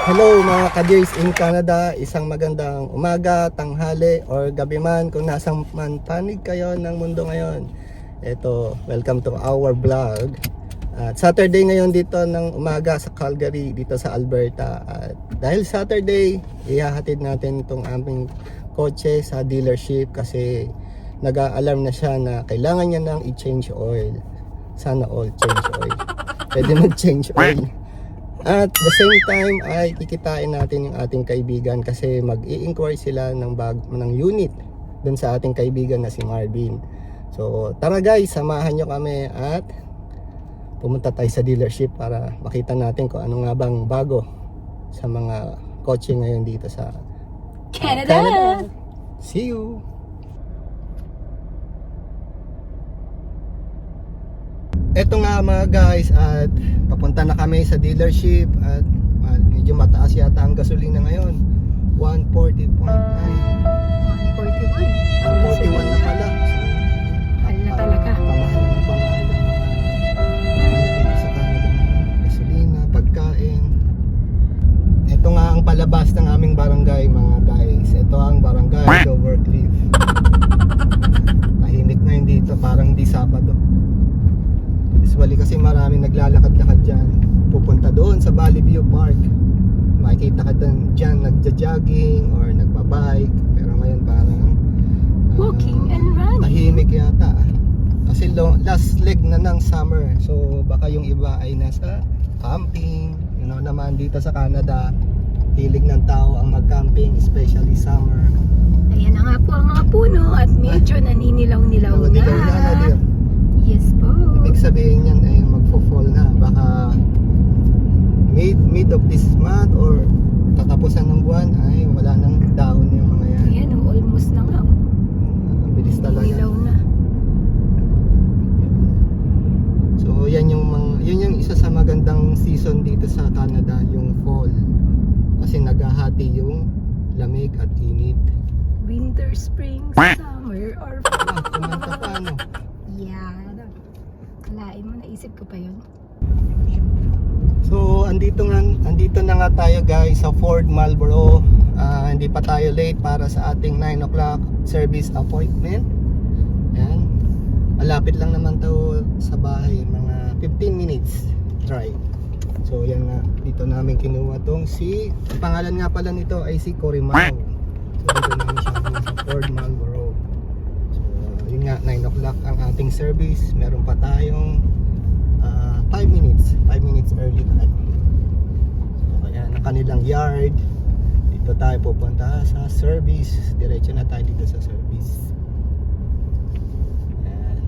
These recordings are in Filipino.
Hello mga ka-Dears in Canada, isang magandang umaga, tanghali, or gabi man kung nasang man panig kayo ng mundo ngayon. Ito, welcome to our vlog. At Saturday ngayon dito ng umaga sa Calgary, dito sa Alberta. At dahil Saturday, ihahatid natin itong aming kotse sa dealership kasi nag-a-alarm na siya na kailangan niya nang i-change oil. Sana all change oil. Pwede mag-change oil. At the same time ay kikitain natin yung ating kaibigan kasi mag-i-inquire sila ng unit dun sa ating kaibigan na si Marvin. So tara guys, samahan nyo kami at pumunta tayo sa dealership para makita natin kung ano nga bang bago sa mga kotse ngayon dito sa Canada. See you! Eto nga mga guys, at papunta na kami sa dealership at medyo mataas yata ang gasolina ngayon, 140.9. 141. 141 na pala. Mahal na talaga. Pamahal na pamahal na dito sa Canada. Gasolina, pagkain. Ito nga ang palabas ng aming barangay mga guys. Ito ang barangay Overcliff. Tahimik na yun dito, parang di Sabado. Usually kasi maraming naglalakad-lakad dyan pupunta doon sa Valley View Park. Makikita ka dyan nagja-jogging or nagbabike. Pero ngayon parang Walking and running. tahimik yata kasi last leg na ng summer. So baka yung iba ay nasa camping. You know naman dito sa Canada, hilig ng tao ang mag-camping, especially summer. Ayan na nga po ang mga puno at medyo naninilaw-nilaw na. Dilaw na dear. Yes po. Ibig sabihin yan ay magfo-fall na. Baka mid of this month or katapusan ng buwan ay wala nang dahon yung mga yan. Ayan, almost na nga. Ang bilis talaga. Nilaw na. So yan yung isa sa magandang season dito sa Canada, yung fall. Kasi naghahati yung lamig at init. Winter, spring, summer, or fall. Kumanta pa ano. Yeah. Kalain mo, naisip ko pa yun. So andito na nga tayo guys sa Ford Marlboro. Hindi pa tayo late para sa ating 9 o'clock service appointment. Yan. Malapit lang naman to sa bahay, mga 15 minutes drive. So yan nga, dito namin kinuha tong ang pangalan nga pala nito ay si Corimao. So dito namin siya sa Ford Marlboro. So yun nga, 9 o'clock ang ating service. Meron pa tayong 5 minutes early time. So ayan, ang kanilang yard. Dito tayo pupunta sa service. Diretso na tayo dito sa service. Ayan.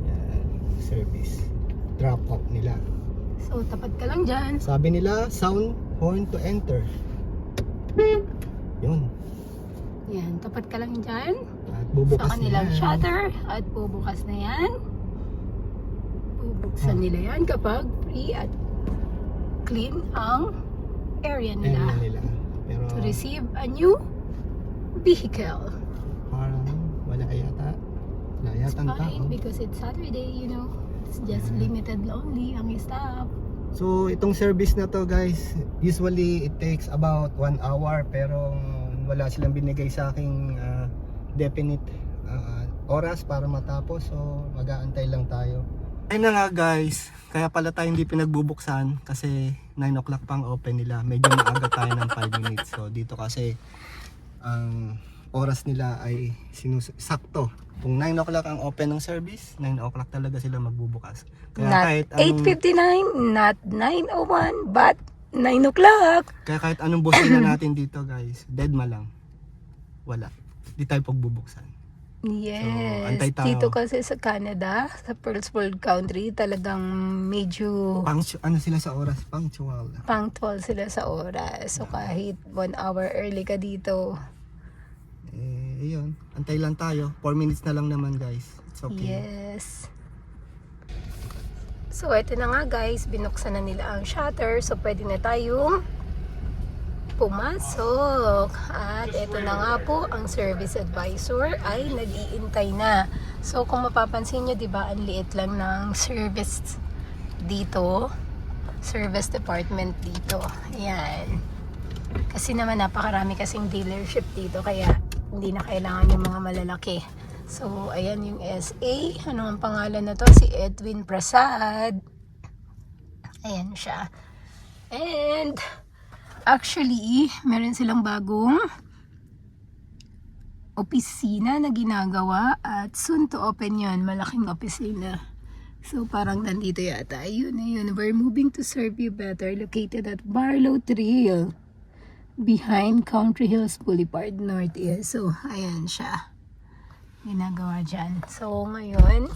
Ayan, service. Drop off nila. So, tapat ka lang dyan. Sabi nila, sound horn to enter. Yun. Yan, tapat ka lang dyan. At bubukas Sa kanilang na yan. shutter. At bubukas na yan. Bubuksan nila yan kapag free at clean ang area Ayan nila. na nila. Pero To receive a new vehicle. parang wala yata. Wala It's yata ang tao. fine because it's Saturday, you know. It's just limited only ang staff. So itong service na to guys, usually it takes about 1 hour pero wala silang binigay sa aking definite oras para matapos, so mag-aantay lang tayo. Ayun na nga guys, kaya pala tayo hindi pinagbubuksan kasi 9 o'clock pang open nila. Medyo maaga tayo ng 5 minutes. So dito kasi ang oras nila ay sakto. Kung 9 o'clock ang open ng service, 9 o'clock talaga sila magbubukas. Kaya Not kahit anong 8:59, not 9:01, but 9 o'clock. Kaya kahit anong bosina natin dito guys, deadma lang. Wala. Di tayo pagbubuksan. Yes. antay tayo. Dito kasi sa Canada, sa First World Country, talagang medyo Ano sila sa oras? Punctual. punctual sila sa oras. So kahit 1 hour early ka dito, Yun. Antay lang tayo. 4 minutes na lang naman guys. It's okay. yes. So ito na nga guys, binuksan na nila ang shutter. So pwede na tayong pumasok. At ito na nga po, ang service advisor ay nag-iintay na. So kung mapapansin nyo, diba, ang liit lang ng service dito. service department dito. Ayan. Kasi naman napakarami kasing dealership dito kaya hindi na kailangan yung mga malalaki. So, ayan yung SA. Ano ang pangalan na to? Si Edwin Prasad. Ayan siya. And, actually, meron silang bagong opisina na ginagawa at soon to open yun. Malaking opisina. So, parang nandito yata. Ayun, ayun. We're moving to serve you better. Located at Barlow Trail. Behind Country Hills Boulevard Northeast. So, ayan siya. Ginagawa dyan. So, ngayon.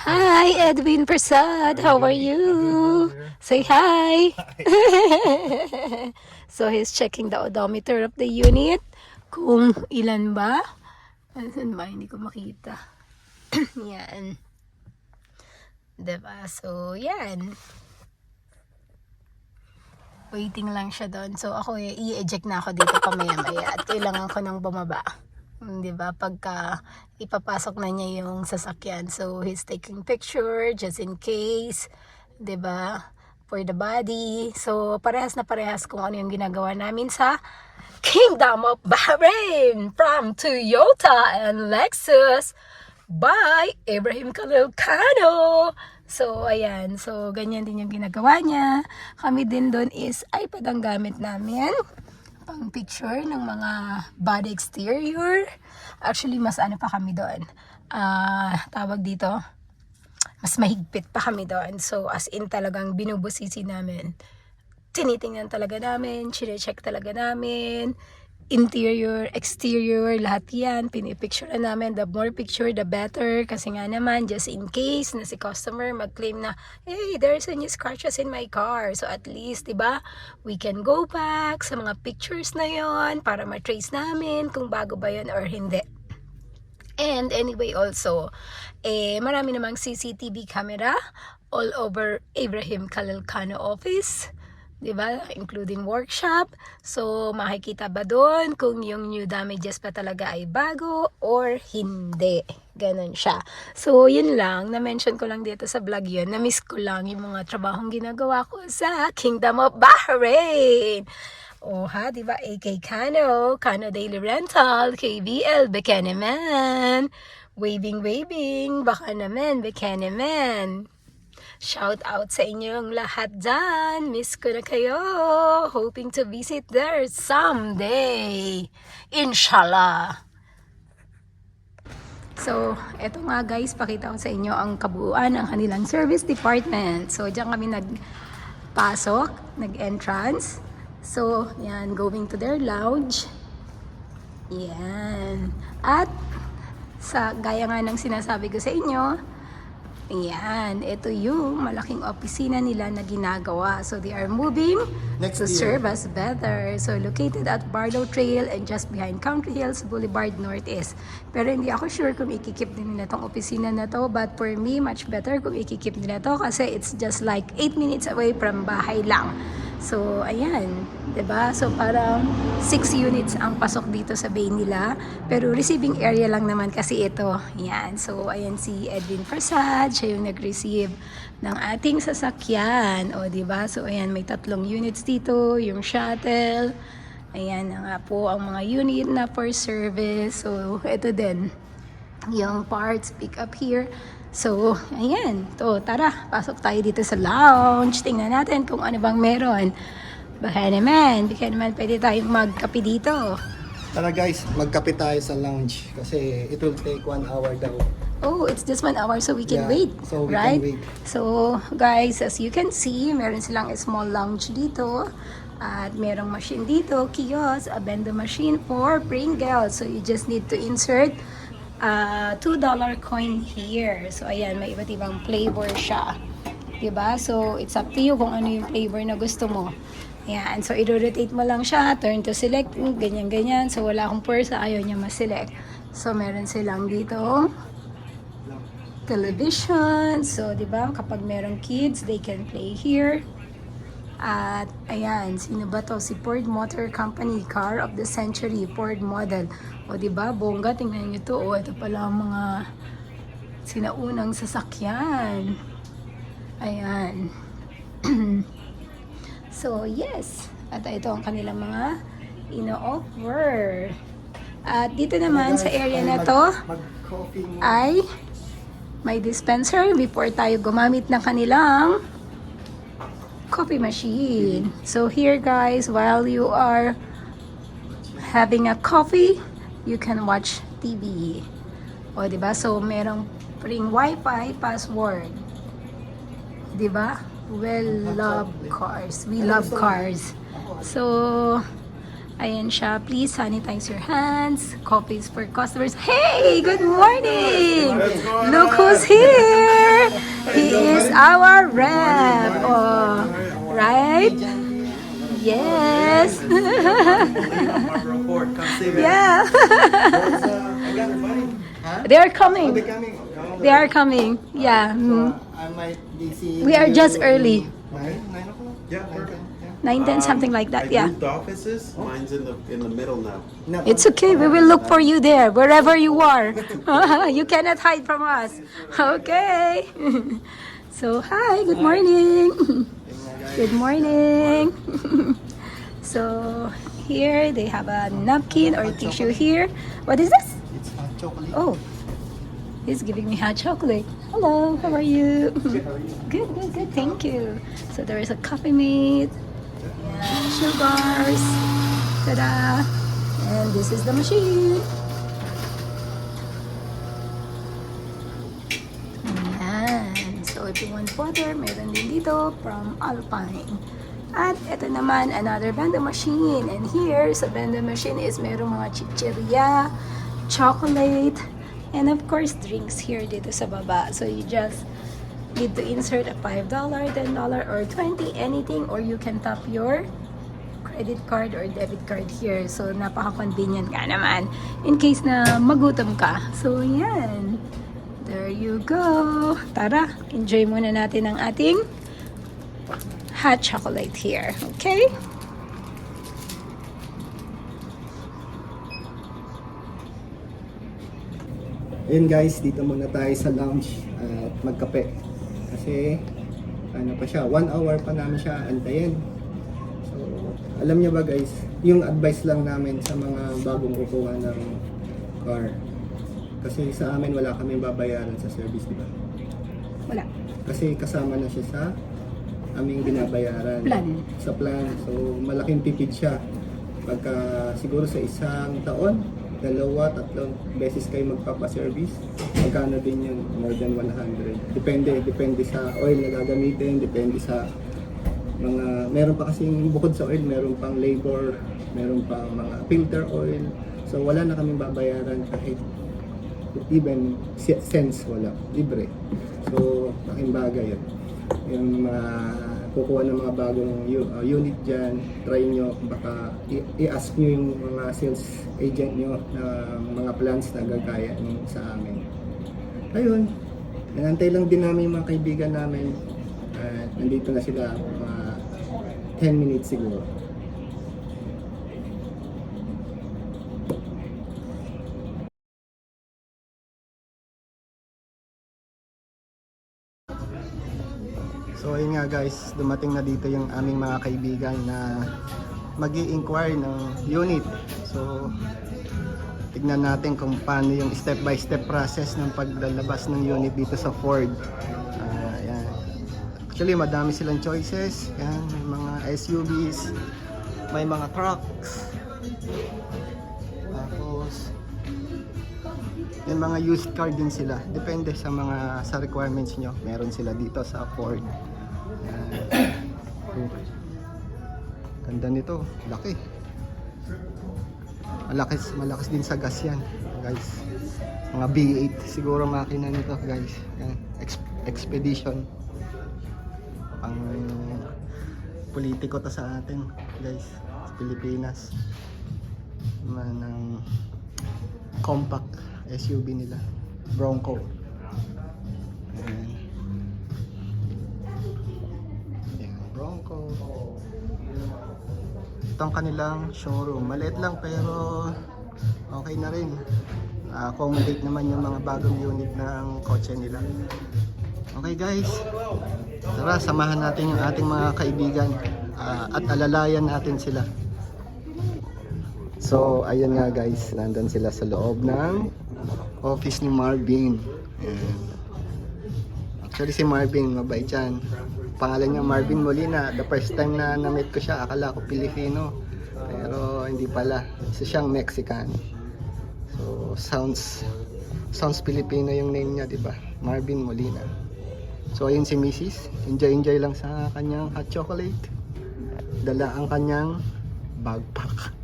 Hi, Edwin Prasad. How are you? Say hi. So, he's checking the odometer of the unit. Kung ilan ba? Saan ba? Hindi ko makita. Yan. Diba? So, yan. Waiting lang siya doon. So, ako i-eject na ako dito pamaya-maya. At kailangan ko nang bumaba. Diba? Pagka ipapasok na niya yung sasakyan. So, he's taking picture just in case. Diba? For the body. So, parehas na parehas kung ano yung ginagawa namin sa Kingdom of Bahrain from Toyota and Lexus by Ibrahim Khalil Kano. So, ayan. So, ganyan din yung ginagawa niya. Kami din doon is iPad ang gamit namin. Pang picture ng mga body exterior. Actually, mas ano pa kami doon. Tawag dito. Mas mahigpit pa kami doon. So, as in talagang binubusisi namin. Tinitingnan talaga namin, chine-check talaga namin, interior, exterior, lahat yan, pinipicture na namin. The more picture, the better. Kasi nga naman, just in case na si customer mag-claim na, hey, there's any scratches in my car. So at least, diba, we can go back sa mga pictures na yon para ma-trace namin kung bago ba yun or hindi. And anyway also, marami namang CCTV camera all over Ibrahim Khalil Kano office. Diba? Including workshop. So, makikita ba doon kung yung new damages pa talaga ay bago or hindi. Ganon siya. So, yun lang. Na-mention ko lang dito sa vlog yun. Na-miss ko lang yung mga trabahong ginagawa ko sa Kingdom of Bahrain. O ha, diba? AK Kano, Kano Daily Rental, KBL, Bekeneman. Waving, baka naman, Bekeneman. Shout out sa inyong lahat dyan. Miss ko na kayo. Hoping to visit there someday. Inshallah. So, eto nga guys, pakita ko sa inyo ang kabuuan ng kanilang service department. So, dyan kami nagpasok, nag-entrance. So, yan, going to their lounge. Yan. At, gaya nga ng sinasabi ko sa inyo, ayan, ito yung malaking opisina nila na ginagawa. So, they are moving to serve us better. So, located at Barlow Trail and just behind Country Hills Boulevard Northeast. Pero hindi ako sure kung ikikip din nila tong opisina na to. But for me, much better kung ikikip nila to kasi it's just like 8 minutes away from bahay lang. So, ayan, 'di ba? So, parang 6 units ang pasok dito sa bay nila. Pero receiving area lang naman kasi ito. Ayan. So, ayan si Edwin Prasad. Siya yung nag-receive ng ating sasakyan. O, 'di ba? So, ayan, may 3 units dito. Yung shuttle. Ayan na nga po ang mga unit na for service. So, ito din. Yung parts pick up here. So, ayan. To, tara, pasok tayo dito sa lounge. Tingnan natin kung ano bang meron. Baka naman pwede tayong magkape dito. Tara guys, magkape tayo sa lounge. Kasi it will take 1 hour daw. Oh, it's just 1 hour so we can Yeah, wait. so we right? can wait. So, guys, as you can see, meron silang small lounge dito. At merong machine dito, kiosk, a vending machine for Pringles. So, you just need to insert $2 coin here. So, ayan, may iba't ibang flavor siya. Diba? So, it's up to you kung ano yung flavor na gusto mo. Ayan. So, i-rotate mo lang siya. Turn to select. Ganyan-ganyan. So, wala akong pursa. Ayaw niya ma-select. So, meron silang dito television. So, diba? Kapag merong kids, they can play here. At, ayan, sino ba to? Si Ford Motor Company, Car of the Century, Ford model. O, diba? Bongga, tingnan nyo to. O, ito pala ang mga sinaunang sasakyan. Ayan. So, yes. At ito ang kanilang mga ino-offer. At dito naman sa area na to Mag-coffee mo. ay may dispenser before tayo gumamit ng kanilang coffee machine. So here guys, while you are having a coffee, you can watch TV. O, diba? So, merong ring wifi password. Diba? Well, love cars. We love cars. So, ayan siya. Please sanitize your hands. Coffees for customers. Hey! Good morning! Look who's here! He is our rep. Oh, right? Yes! Yeah! They are coming. They are coming. Yeah. mm. I might be seeing We are you just early. 9 o'clock? Yeah, perfect. 9:10, something like I that. Yeah. moved offices. Mine's in the middle now. No. It's okay. We will look for you there, wherever you are. You cannot hide from us. Okay. So, hi. Good morning. Good morning. So, here they have a napkin or tissue here. What is this? It's hot chocolate. Oh, he's giving me hot chocolate. Hello, how are you? Good, good, good. Thank you. So there is a coffee mate. Yeah, sugars. Ta-da! And this is the machine. Ayan. So if you want water, meron din dito from Alpine. At ito naman, another vending machine. And here, sa vending machine is merong mga chichirya, chocolate, and of course, drinks here dito sa baba. So you just need to insert a $5, $10, or $20, anything, or you can tap your credit card or debit card here. So, napaka-convenient nga naman in case na magutom ka. So, yan. There you go. Tara, enjoy muna natin ang ating hot chocolate here. Okay? Ayun guys, dito muna tayo sa lounge at magkape. Kasi ano pa siya, 1 hour pa namin siya antayin. So, alam niyo ba guys, yung advice lang namin sa mga bagong kukuha ng car. Kasi sa amin wala kaming babayaran sa service, di ba? Wala. Kasi kasama na siya sa aming binabayaran. Plan. Sa plan. So, malaking tipid siya. Pagka siguro sa isang taon, 2, 3 beses kayo magpapa-service, magkano din yun? More than 100. Depende sa oil na gagamitin, depende sa mga, meron pa kasing bukod sa oil, meron pang labor, meron pang mga filter oil. So wala na kaming babayaran kahit even cents, wala. Libre. So, laking bagay yun. Yung mga kukuha ng mga bagong unit dyan, try nyo, baka i-ask nyo yung mga sales agent nyo na mga plans na gagaya nyo sa amin. Ayun, nanantay lang din namin yung mga kaibigan namin. Nandito na sila, mga 10 minutes siguro. So ayun nga guys, dumating na dito yung aming mga kaibigan na mag-i-inquire ng unit. So tignan natin kung paano yung step by step process ng paglalabas ng unit dito sa Ford. Ayan. Actually madami silang choices. Yan, may mga SUVs, may mga trucks. Tapos yung mga used car din sila. Depende sa requirements nyo. Meron sila dito sa Ford. Ganda nito, laki. Malakas din sa gas yan, guys. Mga V8 siguro makina nito, guys. Yan. Expedition. Pang politiko to sa atin, guys. Sa Pilipinas. Ng compact SUV nila, Bronco. Ayan. Ayan, Bronco. Ito ang kanilang showroom. Maliit lang pero okay na rin. Accommodate naman yung mga bagong unit ng kotse nila. Okay guys, tara samahan natin yung ating mga kaibigan at alalayan natin sila. So ayun nga guys, nandun sila sa loob ng office ni Marvin. Ayan. Actually si Marvin, mabait yan. Pangalan niya Marvin Molina. The first time na na-meet ko siya, akala ko Pilipino. Pero hindi pala. Isa siyang Mexican. So sounds Filipino yung name niya, di ba? Marvin Molina. So ayun si Mrs. Enjoy lang sa kanyang hot chocolate. Dala ang kanyang backpack.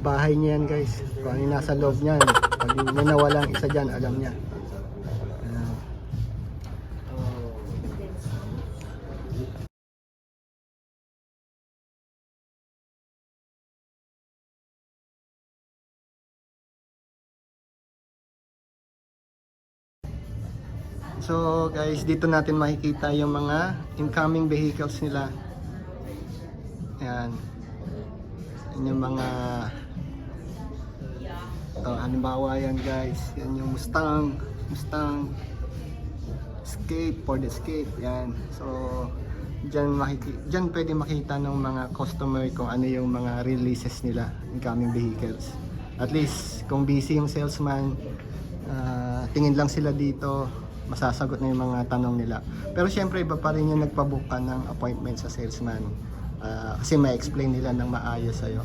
Bahay niya yan guys. Kung ano yung nasa loob niyan. Pag may nawalang isa dyan, alam niya. So guys, dito natin makikita yung mga incoming vehicles nila. Ayan. Yan yung mga halimbawa yan guys. Yan yung Mustang, Escape, Ford Escape. Yan. So dyan pwede makita ng mga customer kung ano yung mga releases nila, incoming vehicles. At least kung busy yung salesman, tingin lang sila dito, masasagot na yung mga tanong nila. Pero syempre iba pa rin yung nagpabook ka ng appointment sa salesman, kasi ma-explain nila ng maayos sa'yo.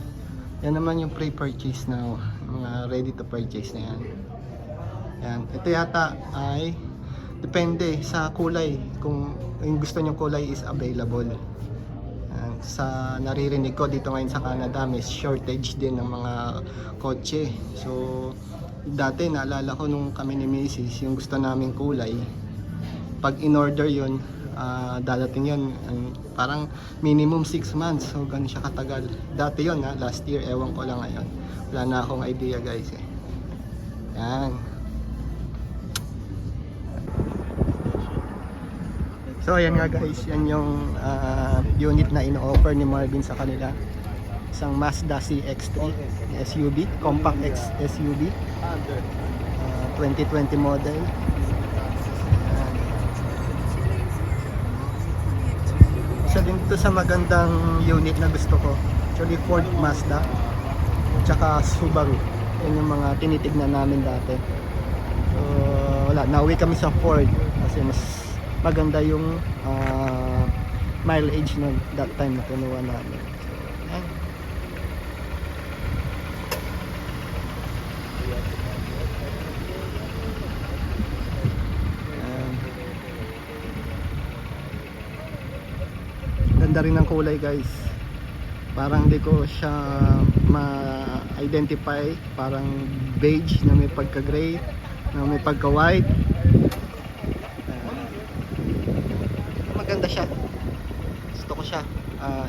Yan naman yung pre-purchase na mga ready to purchase na yan. Yan. Ito yata ay depende sa kulay, kung yung gusto nyong kulay is available. Yan. Sa naririnig ko dito ngayon sa Canada, may shortage din ng mga kotse. So dati naalala ko nung kami ni Mrs. yung gusto naming kulay, pag in-order yun, dadating yun parang minimum 6 months, so ganun siya katagal. Dati yun last year, ewan ko lang ngayon, wala na akong idea guys eh. Yan. So ayan nga guys, yan yung unit na ino-offer ni Marvin sa kanila. Isang Mazda CX-3 SUV, compact SUV, 2020 model. Isa din ito sa magandang unit na gusto ko. Actually Ford, Mazda, tsaka Subaru. Yan yung mga tinitignan namin dati. So wala, nauwi kami sa Ford kasi mas maganda yung mileage nun that time na kinuha namin. So, yan. Ganda rin ng kulay guys, parang hindi ko siya ma-identify, parang beige na may pagka-gray, na may pagka-white. Maganda siya, gusto ko siya.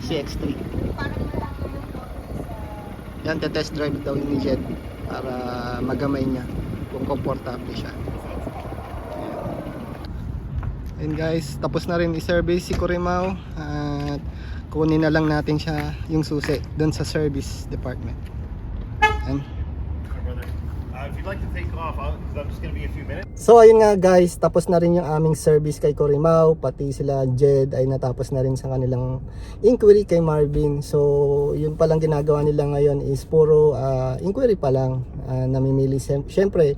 CX-3 yan, test drive daw ni Jed para magamay niya kung komportable siya. And guys, tapos na rin i-service si Corimao at kunin na lang natin siya yung susi doon sa service department. And if you'd like to take off, I'm just going to be a few minutes. so ayun nga guys, tapos na rin yung aming service kay Corimao, pati sila Jed ay natapos na rin sa kanilang inquiry kay Marvin. So yun palang ginagawa nila ngayon is puro inquiry pa lang, namimili. Syempre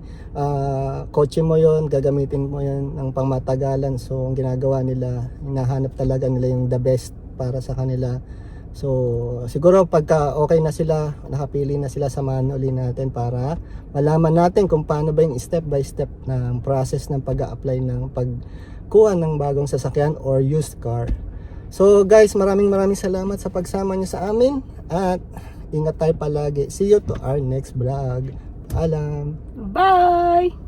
kotse mo yon, gagamitin mo yon ng pangmatagalan. So ang ginagawa nila, hinahanap talaga nila yung the best para sa kanila. So siguro pagka okay na sila, nakapili na sila, samahan uli natin para malaman natin kung paano ba yung step by step ng process ng pag-a-apply ng pagkuha ng bagong sasakyan or used car. So guys, maraming salamat sa pagsama niyo sa amin at ingat tayo palagi. See you to our next vlog. Paalam. Bye!